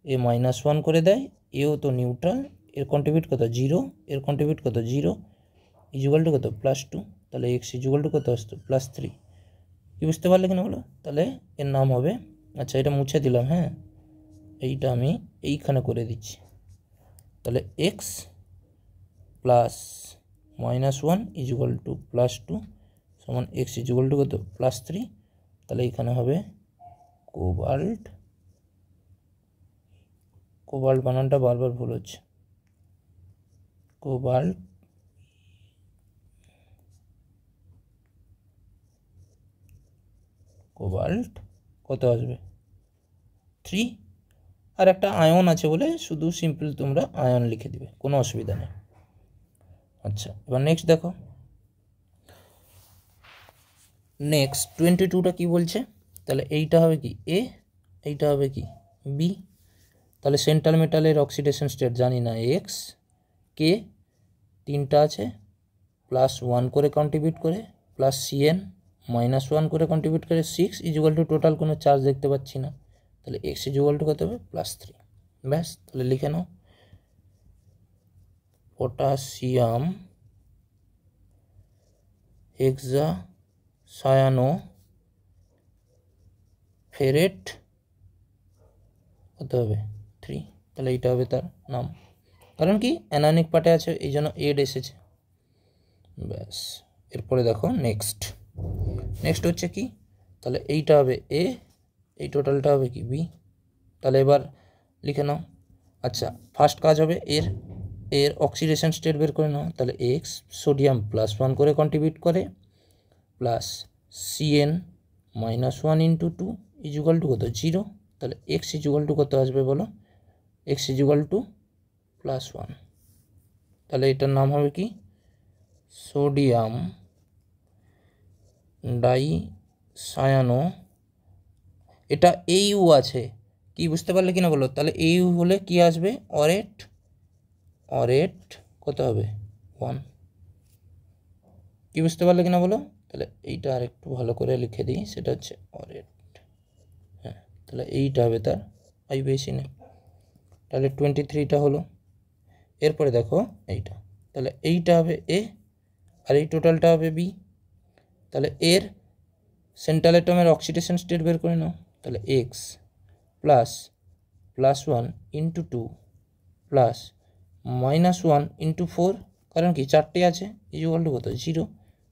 এ -1 করে দেয়, এও তো নিউট্রাল, এর কন্ট্রিবিউট কত 0, এর কন্ট্রিবিউট কত 0, ইজুয়াল টু কত +2, তাহলে x ইজুয়াল টু কত আসতো +3। কি বুঝতে পারলে কিনা বলো? তাহলে এর নাম হবে, আচ্ছা এটা মুছে দিলাম, হ্যাঁ এইটা আমি এইখানে করে দিচ্ছি। তাহলে x প্লাস -1 ইজুয়াল টু +2 সমান x ইজুয়াল টু কত +3। তাহলে এইখানে হবে কোবাল্ট, কোবাল্ট বানানটা বারবার ভুল হচ্ছে, কোবাল্ট কোবাল্ট কত আসবে 3। আর একটা আয়ন আছে বলে শুধু সিম্পল তোমরা আয়ন লিখে দিবে, কোনো অসুবিধা নেই। আচ্ছা এবার নেক্সট দেখো, নেক্সট 22টা কি বলছে, তাহলে এইটা হবে কি এ, এইটা হবে কি বি। তাহলে সেন্ট্রাল মেটালের অক্সিডেশন স্টেট জানি না, এক্স কে তিনটা আছে, +1 করে কন্ট্রিবিউট করে, প্লাস সিএন -1 করে কন্ট্রিবিউট করে 6 ইজুয়াল টু টোটাল কোনো চার্জ দেখতে পাচ্ছি না, তাহলে এক্স ইজুয়াল টু কত হবে +3। ব্যাস, তাহলে লিখে নাও পটাশিয়াম হেক্সাসায়ানোফেরেট কত হবে 3। তাহলে এইটা হবে তার নাম, কারণ কি অ্যানায়নিক পার্টে আছে এই জন্য এড এসেছে। ব্যাস, এরপরে দেখো নেক্সট হচ্ছে কি, তাহলে এইটা হবে এ, এই টোটালটা হবে কি বি। তাহলে এবার লিখে নাও। আচ্ছা ফার্স্ট কাজ হবে এর অক্সিডেশন স্টেট বের করে নাও। তাহলে এক্স সোডিয়াম +1 করে কন্ট্রিবিউট করে, প্লাস সিএন -1 × 2 ইজুয়াল টু কত 0। তাহলে এক্স ইজুয়াল টু কত আসবে বলো, এক্স ইজুয়াল টু +1। তাহলে এটার নাম হবে কি সোডিয়াম ডাইসায়ানো, এটা এইউ আছে, কি বুঝতে পারলে কিনা বলো? তাহলে এইউ হলে কি আসবে অরেট কত হবে 1। কি বুঝতে পারলে কিনা বলো? তাহলে এইটা আর একটু ভালো করে লিখে দিই, সেটা হচ্ছে অরেট, হ্যাঁ তাহলে এইটা হবে তার আইউপিএসি নেম। তাহলে 23টা হলো। এরপরে দেখো এইটা, তাহলে এইটা হবে এ আর এই টোটালটা হবে বি। তাহলে এর সেন্ট্রাল অ্যাটমের অক্সিডেশন স্টেট বের করে নাও। তাহলে এক্স +1 × 2 প্লাস -1 × 4, কারণ কি চারটে আছে, ইজুয়াল টু কত 0।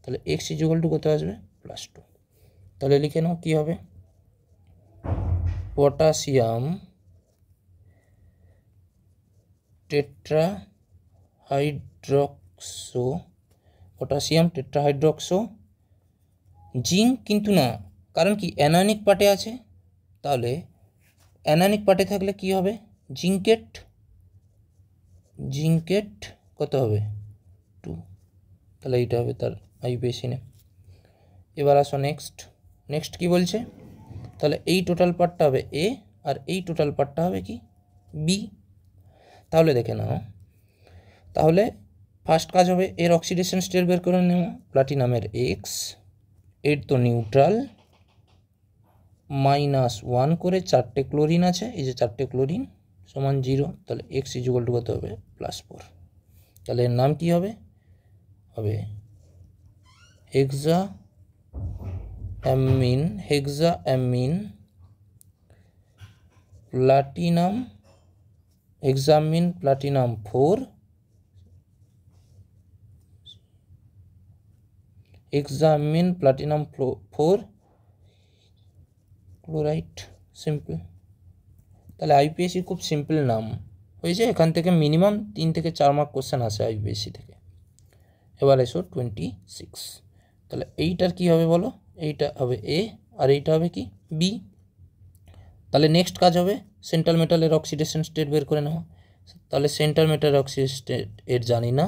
তাহলে এক্স ইজুয়াল টু কত আসবে +2। তাহলে লিখে নাও কি হবে পটাশিয়াম টেট্রাহাইড্রক্সো জিঙ্ক কিন্তু না, কারণ কি অ্যানায়নিক পার্টে আছে। তাহলে অ্যানায়নিক পার্টে থাকলে কি হবে জিঙ্কেট কত হবে 2। তাহলে এইটা হবে তার আইউপিএসি নেম। এবার আসো নেক্সট কি বলছে, তাহলে এই টোটাল পার্টটা হবে এ আর এই টোটাল পার্টটা হবে কি বি। তাহলে দেখে নাও, তাহলে ফার্স্ট কাজ হবে এর অক্সিডেশন স্টেট বের করে নেব। প্লাটিনামের এক্স, এর তো নিউট্রাল, -1 করে চারটে ক্লোরিন আছে, এই যে চারটে ক্লোরিন সমান 0। তাহলে এক্স ইজুয়াল টু কত হবে +4। তাহলে এর নাম কি হবে হেক্সাঅ্যামিন প্লাটিনাম 4 হেক্সাঅ্যামিন প্লাটিনাম 4 ক্লোরাইড, সিম্পল। তাহলে আইপিএসসি খুব সিম্পল নাম হয়েছে, এখান থেকে মিনিমাম 3 থেকে 4 মার্ক কোশ্চেন আসে আইপিএসসি থেকে। এবার এসো 26, তাহলে এইটার কি হবে বলো, এইটা হবে এ আর এইটা হবে কি বি। তাহলে নেক্সট কাজ হবে সেন্ট্রাল মেটালের অক্সিডেশন স্টেট বের করে নেওয়া। তাহলে সেন্ট্রাল মেটাল অক্সিডেশন স্টেট এর জানি না,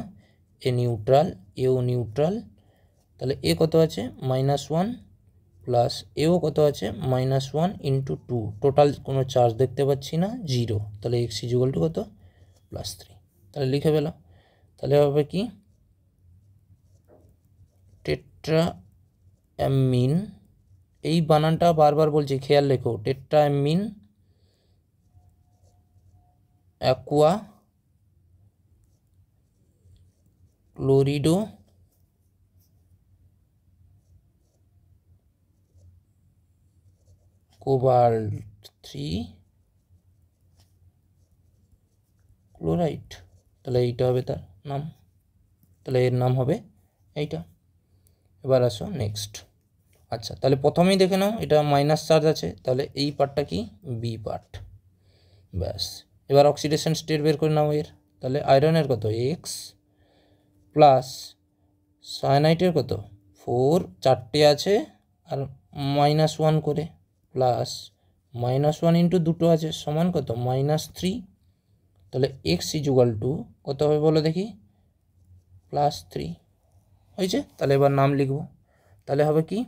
এ নিউট্রাল, এও নিউট্রাল। তাহলে এ কত আছে -1 প্লাস এও কত আছে -1 × 2, টোটাল কোনো চার্জ দেখতে পাচ্ছি না 0। তাহলে এক্স ইজুয়াল টু কত +3। তাহলে লিখে পেলাম। তাহলে হবে কি টেট্রাঅ্যামিন, এই বানানটা বারবার বলছি খেয়াল রেখো, টেট্রাঅ্যামিন অ্যাকুয়া ক্লোরিডো কোবাল্ট 3 ক্লোরাইড। তাহলে এইটা হবে তার নাম, তাহলে এর নাম হবে এইটা। এবার আসো নেক্সট। আচ্ছা, তাহলে প্রথমেই দেখে নাও এটা মাইনাস চার্জ আছে, তাহলে এই পার্টটা কি বি পার্ট। ব্যাস, এবার অক্সিডেশন স্টেট বের করে নাও এর। তাহলে আয়রনের কত এক্স প্লাস সায়ানাইটের কত 4, 4টে আছে আর -1 করে, প্লাস -1 ইন্টু 2টো আছে সমান কত -3। তাহলে এক্স ইজুয়াল টু কত হবে বলো দেখি +3 হয়েছে। তাহলে এবার নাম লিখব, তাহলে হবে কি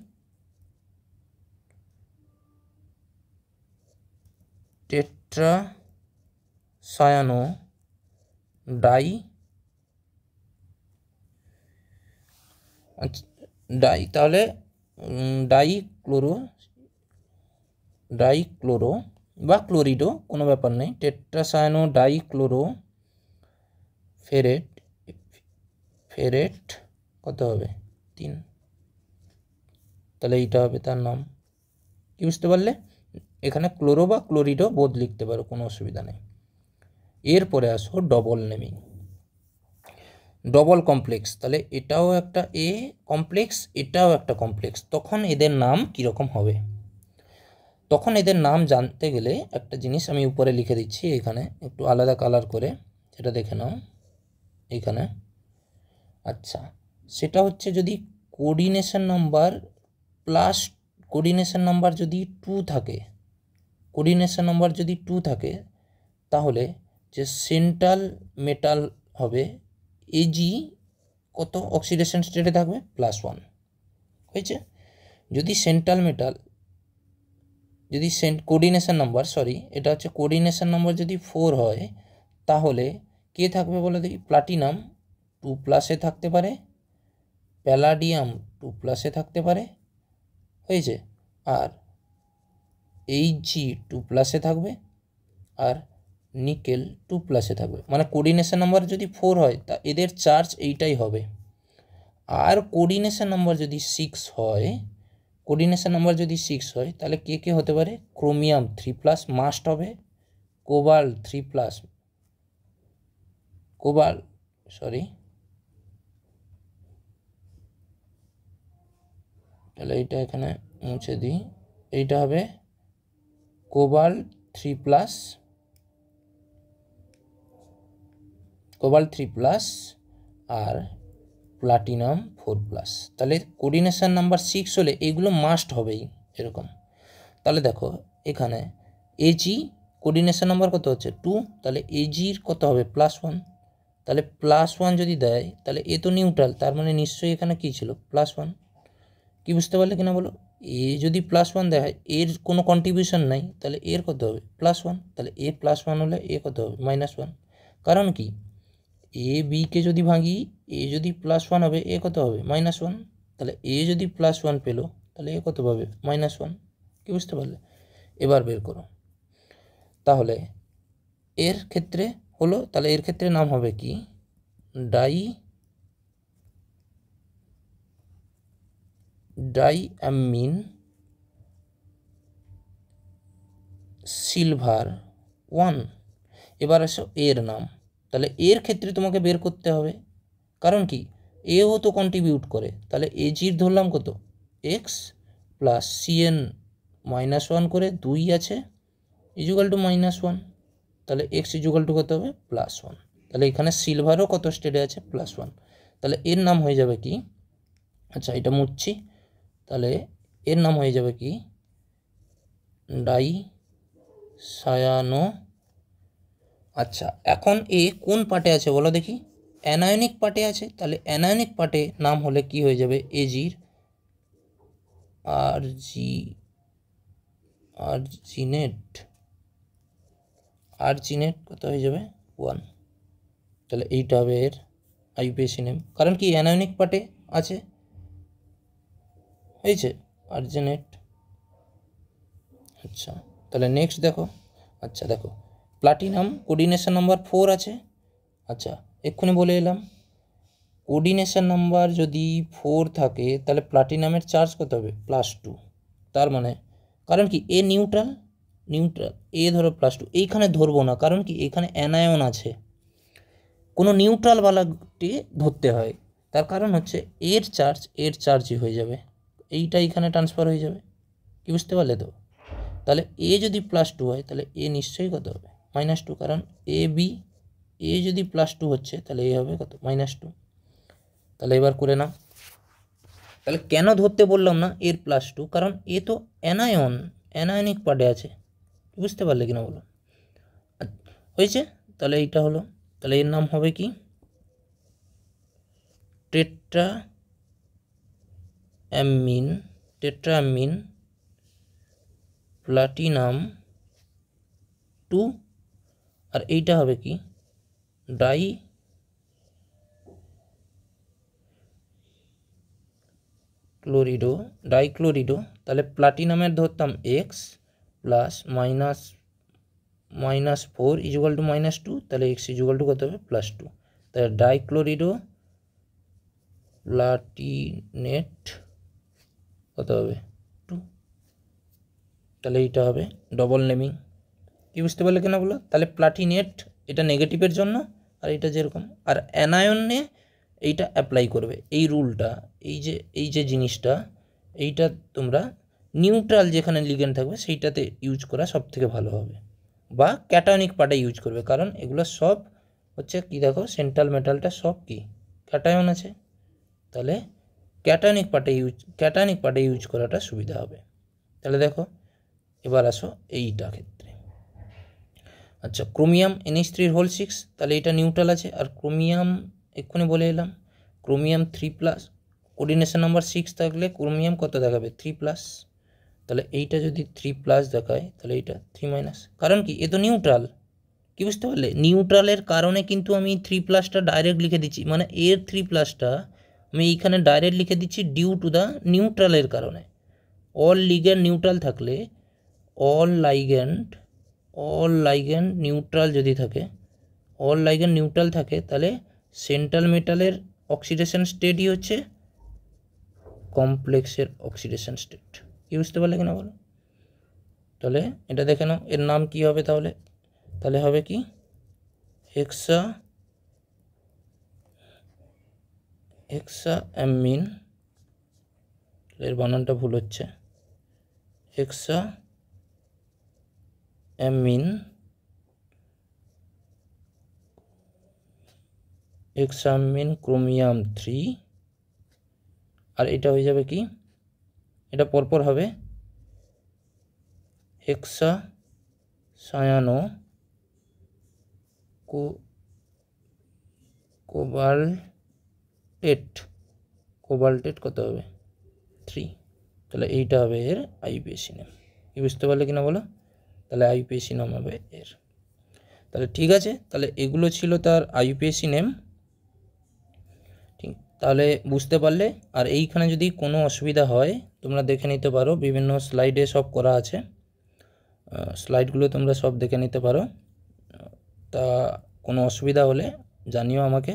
টেট্রা সায়ানো ডাই, আচ্ছা ডাই, তাহলে ডাইক্লোরো বা ক্লোরিডো কোনো ব্যাপার নেই, টেট্রাসায়ানো ডাইক্লোরো ফেরেট কত হবে 3। তাহলে এইটা হবে তার নাম। কি বুঝতে পারলে? এখানে ক্লোরো বা ক্লোরিডো বোধ লিখতে পারো, কোনো অসুবিধা নেই। এরপরে আসো ডবল নেমিং, ডবল কমপ্লেক্স। তাহলে এটাও একটা এ কমপ্লেক্স, এটাও একটা কমপ্লেক্স, তখন এদের নাম কীরকম হবে? তখন এদের নাম জানতে গেলে একটা জিনিস আমি উপরে লিখে দিচ্ছি, এখানে একটু আলাদা কালার করে, সেটা দেখে নাও এইখানে। আচ্ছা, সেটা হচ্ছে যদি coordination number plus coordination number যদি 2 থাকে, কোঅর্ডিনেশন নাম্বার যদি 2 থাকে, তাহলে যে সেন্ট্রাল মেটাল হবে এজি কত অক্সিডেশন স্টেটে থাকবে +1 হয়েছে। যদি সেন্ট্রাল মেটাল যদি কোঅর্ডিনেশন নাম্বার এটা হচ্ছে কোঅর্ডিনেশন নাম্বার যদি 4 হয়, তাহলে কে থাকবে বলে দেখি, প্লাটিনাম 2+ থাকতে পারে, প্যালাডিয়াম 2+ থাকতে পারে হয়েছে, আর এইচজি 2+ থাকবে, আর নিকেল 2+ থাকবে। মানে কোঅর্ডিনেশন নাম্বার যদি 4 হয় তা এদের চার্জ এইটাই হবে। আর কোঅর্ডিনেশন নাম্বার যদি 6 হয়, কোঅর্ডিনেশন নাম্বার যদি 6 হয়, তাহলে কে কে হতে পারে, ক্রোমিয়াম 3+ মাস্ট হবে, কোবাল্ট 3+, তাহলে এইটা এখানে মুছে দিই, এইটা হবে কোবাল্ট 3+ আর প্লাটিনাম 4+। তাহলে কোঅর্ডিনেশন নাম্বার 6 হলে এইগুলো মাস্ট হবেই এরকম। তাহলে দেখো এখানে এজি কোঅর্ডিনেশন নাম্বার কত হচ্ছে 2, তাহলে এজির কত হবে +1। তাহলে +1 যদি দেয়, তাহলে এ তো নিউট্রাল, তার মানে নিশ্চয়ই এখানে কী ছিল +1। কি বুঝতে পারলে কিনা বলো? এ যদি +1 দেয়, এর কোনো কন্ট্রিবিউশন নাই, তাহলে এর কত হবে +1। তাহলে এ +1 হলে এ কত হবে -1। কারণ কি এ বিকে যদি ভাঙি, এ যদি +1 হবে, এ কত হবে -1। তাহলে এ যদি +1 পেলো, তাহলে এ কত পাবে -1। কি বুঝতে পারলে? এবার বের করো। তাহলে এর ক্ষেত্রে হলো, তাহলে এর ক্ষেত্রে নাম হবে কি ডাইঅ্যামিন সিলভার 1। এবার আসো এর নাম। তাহলে এর ক্ষেত্রে তোমাকে বের করতে হবে, কারণ কি এও তো কন্ট্রিবিউট করে। তাহলে এজির ধরলাম কত এক্স প্লাস সিএন -1 করে 2 আছে ইজুগাল টু -1, তাহলে এক্স ইজুগাল টু কত হবে +1। তাহলে এখানে সিলভারও কত স্টেটে আছে +1। তাহলে এর নাম হয়ে যাবে কি, আচ্ছা এটা মুছছি, তাহলে এর নাম হয়ে যাবে কি ডাইসায়ানো। আচ্ছা, এখন এ কোন পার্টে আছে বলো দেখি, অ্যানায়নিক পার্টে আছে। তাহলে অ্যানায়নিক পার্টে নাম হলে কি হয়ে যাবে, এজির আর্জিনেট কত হয়ে যাবে 1। তাহলে এইটা হবে এর আইউপিএসি নেম, কারণ কি অ্যানায়নিক পার্টে আছে হয়েছে আর্জিনেট। আচ্ছা, তাহলে নেক্সট দেখো। আচ্ছা দেখো প্লাটিনাম কোঅর্ডিনেশন নাম্বার 4 আছে। আচ্ছা, এক্ষুনি বলে এলাম কোঅর্ডিনেশন নাম্বার যদি 4 থাকে তাহলে প্লাটিনামের চার্জ কত হবে? +2। তার মানে কারণ কি এ নিউট্রাল, এ ধরো +2, এইখানে ধরবো না, কারণ কি এখানে অ্যানায়ন আছে, কোনো নিউট্রালওয়ালাটি ধরতে হয়। তার কারণ হচ্ছে এর চার্জই হয়ে যাবে, এইটা এখানে ট্রান্সফার হয়ে যাবে। কি বুঝতে পারলে তো? তাহলে এ যদি +2 হয় তাহলে এ নিশ্চয়ই কত হবে? -2, কারণ এ যদি +2 হচ্ছে তাহলে এ হবে কত? -2। তাহলে এবার করে নাও। তাহলে কেন ধরতে বললাম না এর +2? কারণ এ তো অ্যানায়নিক পার্টে আছে। বুঝতে পারলে কিনা বলো? হয়েছে? তাহলে এইটা হলো, তাহলে এর নাম হবে কি? টেট্রাঅ্যামিন প্লাটিনাম 2, আর এইটা হবে কি? ডাইক্লোরিডো। তাহলে প্লাটিনামের ধরতাম x প্লাস -4 ইকুয়াল টু -2, তাহলে x ইকুয়াল টু কত হবে? +2। তাহলে ডাইক্লোরিডো প্লাটিনেট কত হবে? 2। তাহলে এইটা হবে ডবল নেমিং। কি বুঝতে পারলে কেন বলো? তাহলে প্লাটিনেট এটা নেগেটিভের জন্য, আর এটা যেরকম, আর অ্যানায়নে এইটা অ্যাপ্লাই করবে এই রুলটা। এই যে জিনিসটা, এইটা তোমরা নিউট্রাল যেখানে লিগেন্ড থাকবে সেইটাতে ইউজ করা সব থেকে ভালো হবে, বা ক্যাটায়নিক পার্টে ইউজ করবে, কারণ এগুলো সব হচ্ছে কি, দেখো সেন্ট্রাল মেটালটা সব কি ক্যাটায়ন আছে। তাহলে ক্যাটায়নিক পার্টে ইউজ করাটা সুবিধা হবে। তাহলে দেখো এবার আসো এইটা ক্ষেত্রে। আচ্ছা, ক্রোমিয়াম NH3 6, তাহলে এটা নিউট্রাল আছে, আর ক্রোমিয়াম এক্ষুনি বলে এলাম ক্রোমিয়াম 3+, কোঅর্ডিনেশন নাম্বার 6 থাকলে ক্রোমিয়াম কত দেখাবে? 3+। তাহলে এইটা যদি 3+ দেখায় তাহলে এইটা 3-, কারণ কি এ তো নিউট্রাল। কি বুঝতে পারলে? নিউট্রালের কারণে কিন্তু আমি 3+টা ডাইরেক্ট লিখে দিচ্ছি, মানে এর 3+টা আমি এইখানে ডাইরেক্ট লিখে দিচ্ছি ডিউ টু দ্য নিউট্রালের কারণে। অল লিগ্যান্ড নিউট্রাল থাকলে, অল লাইগ্যান্ড নিউট্রাল যদি থাকে, তাহলে সেন্ট্রাল মেটালের অক্সিডেশন স্টেটই হচ্ছে কমপ্লেক্সের অক্সিডেশন স্টেট। কি বুঝতে পারলে কিনা বলো? তাহলে এটা দেখে নাও, এর নাম কি হবে তাহলে হবে কি? হেক্সাঅ্যামিন, এর বানানটা ভুল হচ্ছে, হেক্সাঅ্যামিন ক্রোমিয়াম 3, আর এটা হয়ে যাবে কি? এটা পরপর হবে হেক্সাসায়ানো কোবাল্টেট কত হবে? 3। তাহলে এইটা হবে এর আইউপিএসি নেম। কি বুঝতে পারলে কিনা বলো? তাহলে আইউপিএসি নাম হবে এর। তাহলে ঠিক আছে, তাহলে এগুলো ছিল তার আইউপিএসি নেম। ঠিক, তাহলে বুঝতে পারলে। আর এইখানে যদি কোনো অসুবিধা হয় তোমরা দেখে নিতে পারো, বিভিন্ন স্লাইডে সব করা আছে, স্লাইডগুলো তোমরা সব দেখে নিতে পারো। তা কোনো অসুবিধা হলে জানিও আমাকে,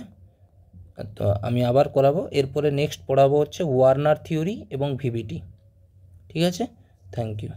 তো আমি আবার করাবো। এরপরে নেক্সট পড়াবো হচ্ছে ওয়ার্নার থিওরি এবং ভিভিটি। ঠিক আছে, থ্যাংক ইউ।